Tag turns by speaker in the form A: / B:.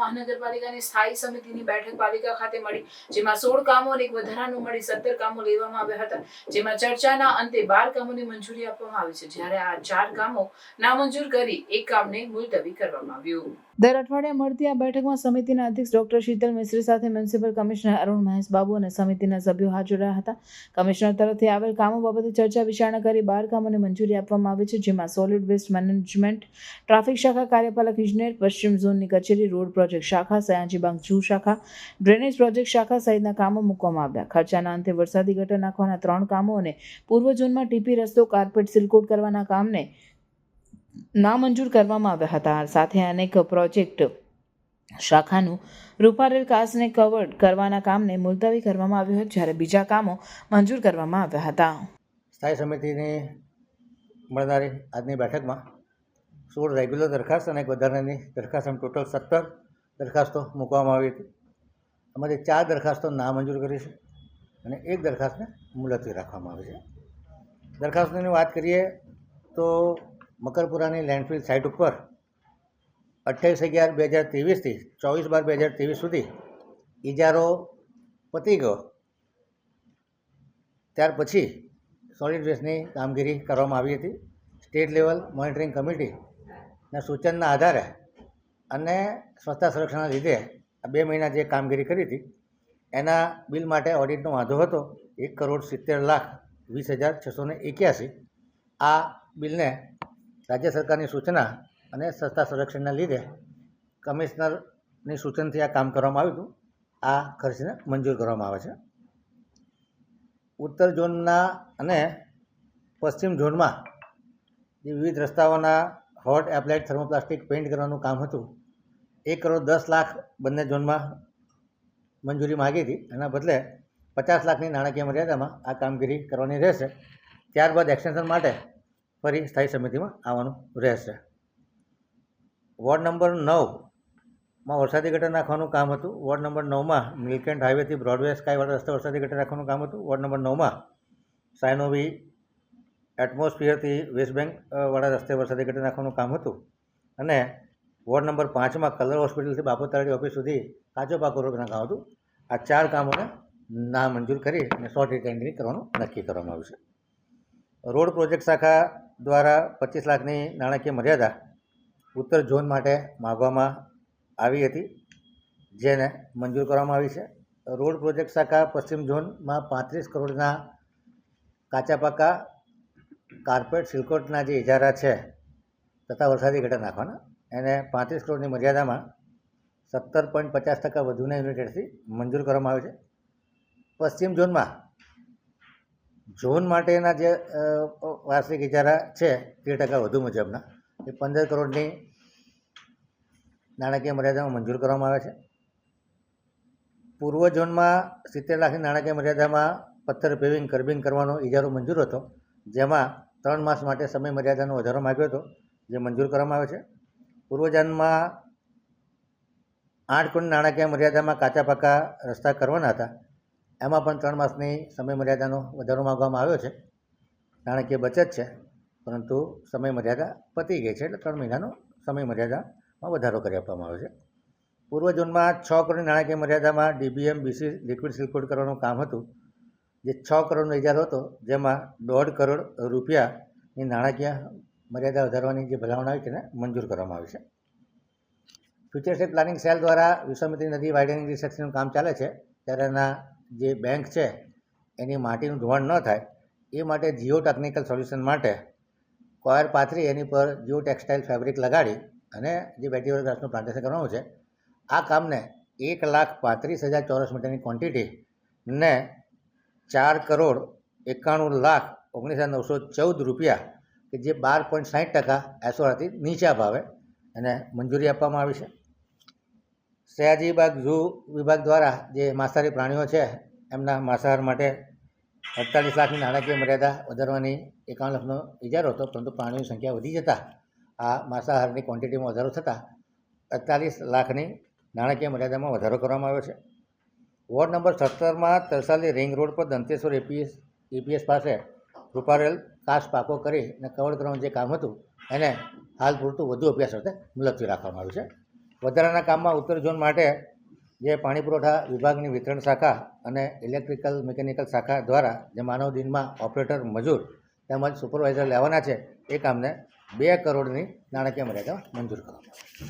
A: મહાનગરપાલિકાની સ્થાયી સમિતિની બેઠક પાલિકા ખાતે મળી, જેમાં 16 કામો અને એક વધારાનું મળી 17 કામો લેવામાં આવ્યા હતા, જેમાં ચર્ચાના અંતે 12 કામોને મંજૂરી આપવામાં આવી છે, જ્યારે આ 4 કામો નામંજૂર કરી એક કામને મુલતવી કરવામાં આવ્યું. દર અઠવાડિયે મળતી આ બેઠકમાં સમિતિના અધ્યક્ષ ડોક્ટર શીતલ મિસ્ત્રી સાથે મ્યુનિસિપલ કમિશનર અરુણ મહેશ બાબુ અને સમિતિના સભ્યો હાજર રહ્યા હતા. કમિશનર તરફથી આવેલ કામો બાબતે ચર્ચા વિચારણા કરી 12 કામોને મંજૂરી આપવામાં આવી છે, જેમાં સોલિડ વેસ્ટ મેનેજમેન્ટ, ટ્રાફિક શાખા, કાર્યપાલક ઇજનેર, પશ્ચિમ ઝોનની કચેરી, રોડ પ્રોજેક્ટ શાખા, સયાજીબાગ ઝૂ શાખા, ડ્રેનેજ પ્રોજેક્ટ શાખા સહિતના કામો મૂકવામાં આવ્યા. ખર્ચાના અંતે વરસાદી ગટર નાખવાના 3 કામો અને પૂર્વ ઝોનમાં ટીપી રસ્તો, કાર્પેટ સીલકોટ કરવાના કામને નામંજૂર કરવામાં આવ્યા હતા. સાથે અનેક પ્રોજેક્ટ શાખાનું રૂપારેલ કાચને કવર્ડ કરવાના કામને મુલતવી કરવામાં આવ્યું હતું, જ્યારે બીજા કામો મંજૂર કરવામાં આવ્યા હતા.
B: સ્થાયી સમિતિની મળનારી આજની બેઠકમાં 16 રેગ્યુલર દરખાસ્ત અને એક વધારાની દરખાસ્ત, એમ ટોટલ 17 દરખાસ્તો મૂકવામાં આવી હતી. આમાંથી 4 દરખાસ્તો નામંજૂર કરી છે અને એક દરખાસ્તને મુલતવી રાખવામાં આવી છે. દરખાસ્તોની વાત કરીએ તો મકરપુરાની લેન્ડફિલ સાઇટ ઉપર 28/11/2023 થી 24/12/2023 સુધી ઇજારો પતી ગયો. ત્યાર પછી સોલિડ વેસ્ટની કામગીરી કરવામાં આવી હતી. સ્ટેટ લેવલ મોનિટરિંગ કમિટીના સૂચનના આધારે અને સ્વચ્છતા સંરક્ષણના લીધે આ 2 મહિના જે કામગીરી કરી હતી એના બિલ માટે ઓડિટનો વાંધો હતો 1,70,20,681. આ બિલને રાજ્ય સરકારની સૂચના અને સ્વચ્છતા સંરક્ષણના લીધે કમિશનરની સૂચનથી આ કામ કરવામાં આવ્યું હતું. આ ખર્ચને મંજૂર કરવામાં આવે છે. ઉત્તર ઝોનના અને પશ્ચિમ ઝોનમાં જે વિવિધ રસ્તાઓના હોટ એપ્લાઇડ થર્મોપ્લાસ્ટિક પેઇન્ટ કરવાનું કામ હતું, 1,10,00,000 બંને ઝોનમાં મંજૂરી માગી હતી. એના બદલે 50 લાખની નાણાકીય મર્યાદામાં આ કામગીરી કરવાની રહેશે. ત્યારબાદ એક્સટેન્શન માટે ફરી સ્થાયી સમિતિમાં આવવાનું રહેશે. વોર્ડ નંબર 9માં વરસાદી ગટર નાખવાનું કામ હતું. વોર્ડ નંબર 9માં મિલકેન્ટ હાઈવેથી બ્રોડવે સ્કાયવાળા રસ્તે વરસાદી ગટર નાખવાનું કામ હતું. વોર્ડ નંબર 9માં સાયનોવી એટમોસ્ફિયરથી વેસ્ટ બેંક વાળા રસ્તે વરસાદી ગટર નાખવાનું કામ હતું. અને વોર્ડ નંબર 5માં કલર હોસ્પિટલથી બાપોતરાડી ઓફિસ સુધી કાચો પાકો રોડ કામ હતું. આ 4 કામોને નામંજૂર કરી અને શોર્ટ રિટેન્ડરિંગ કરવાનું નક્કી કરવામાં આવ્યું છે. રોડ પ્રોજેક્ટ શાખા દ્વારા 25 લાખની નાણાકીય મર્યાદા ઉત્તર ઝોન માટે માગવામાં આવી હતી, જેને મંજૂર કરવામાં આવી છે. રોડ પ્રોજેક્ટ શાખા પશ્ચિમ ઝોનમાં 35 કરોડના કાચા પાકા કાર્પેટ સિલકોટના જે ઇજારા છે તથા વરસાદી ગટર નાખવાના, એને 35 કરોડની મર્યાદામાં 17.50% વધુના યુનિટેડથી મંજૂર કરવામાં આવે છે. પશ્ચિમ ઝોનમાં ઝોન માટેના જે વાર્ષિક ઇજારા છે 13% વધુ મુજબના એ 15 કરોડની નાણાકીય મર્યાદામાં મંજૂર કરવામાં આવે છે. પૂર્વ ઝોનમાં 70 લાખની નાણાકીય મર્યાદામાં પથ્થર પેવિંગ કર્બિંગ કરવાનો ઇજારો મંજૂર હતો, જેમાં 3 માસ માટે સમય મર્યાદાનો વધારો માગ્યો હતો, જે મંજૂર કરવામાં આવે છે. પૂર્વ ઝોનમાં 8 કરોડની નાણાકીય મર્યાદામાં કાચા પાકા રસ્તા કરવાના હતા, એમાં પણ 3 માસની સમય મર્યાદાનો વધારો માગવામાં આવ્યો છે. નાણાકીય બચત છે, પરંતુ સમય મર્યાદા પતી ગઈ છે, એટલે 3 મહિનાનો સમય મર્યાદામાં વધારો કરી આપવામાં આવ્યો છે. પૂર્વ ઝોનમાં 6 કરોડની નાણાકીય મર્યાદામાં DBM BC લિક્વિડ સિલકોટ કરવાનું કામ હતું, જે 6 કરોડનો ઇજારો હતો, જેમાં 1.5 કરોડ રૂપિયાની નાણાકીય મર્યાદા વધારવાની જે ભલામણ આવી તેને મંજૂર કરવામાં આવી છે. ફ્યુચર સ્ટેટ પ્લાનિંગ સેલ દ્વારા વિશ્વામિત્રી નદી વાઇડનિંગ રિસેક્શનનું કામ ચાલે છે, ત્યારે એના જે બેંક છે એની માટીનું ધોવાણ ન થાય એ માટે જીઓ ટેકનિકલ સોલ્યુશન માટે કોયર પાથરી એની પર જીઓ ટેક્સટાઇલ ફેબ્રિક લગાડી અને જે વેજીટેબલ ઘાસનું પ્લાન્ટેશન કરવાનું છે, આ કામને 1,35,000 ચોરસ મીટરની ક્વોન્ટિટીને 4,91,19,914 રૂપિયા, કે જે 12.60% એસઓઆરથી નીચા ભાવે એને મંજૂરી આપવામાં આવી છે. સયાજીબાગ ઝૂ વિભાગ દ્વારા જે માંસાહારી પ્રાણીઓ છે એમના માંસાહાર માટે 48 લાખની નાણાકીય મર્યાદા વધારવાની 51 લાખનો ઇજારો હતો, પરંતુ પ્રાણીઓની સંખ્યા વધી જતાં આ માંસાહારની ક્વોન્ટિટીમાં વધારો થતાં 48 લાખની નાણાકીય મર્યાદામાં વધારો કરવામાં આવ્યો છે. વોર્ડ નંબર 17માં તરસાલી રિંગ રોડ પર દંતેશ્વર EPS પાસે રૂપારેલ કાચ પાકો કરીને કવર કરવાનું જે કામ હતું એને હાલ પૂરતું વધુ અભ્યાસ અર્થે મુલતવી રાખવામાં આવ્યું છે. વધારાના કામમાં ઉત્તર ઝોન માટે જે પાણી પુરવઠા વિભાગની વિતરણ શાખા અને ઇલેક્ટ્રિકલ મિકેનિકલ શાખા દ્વારા જે માનવ દિનમાં ઓપરેટર મજૂર તેમજ સુપરવાઇઝર લેવાના છે એ કામને 2 કરોડની નાણાકીય મર્યાદા મંજૂર કરવામાં આવી.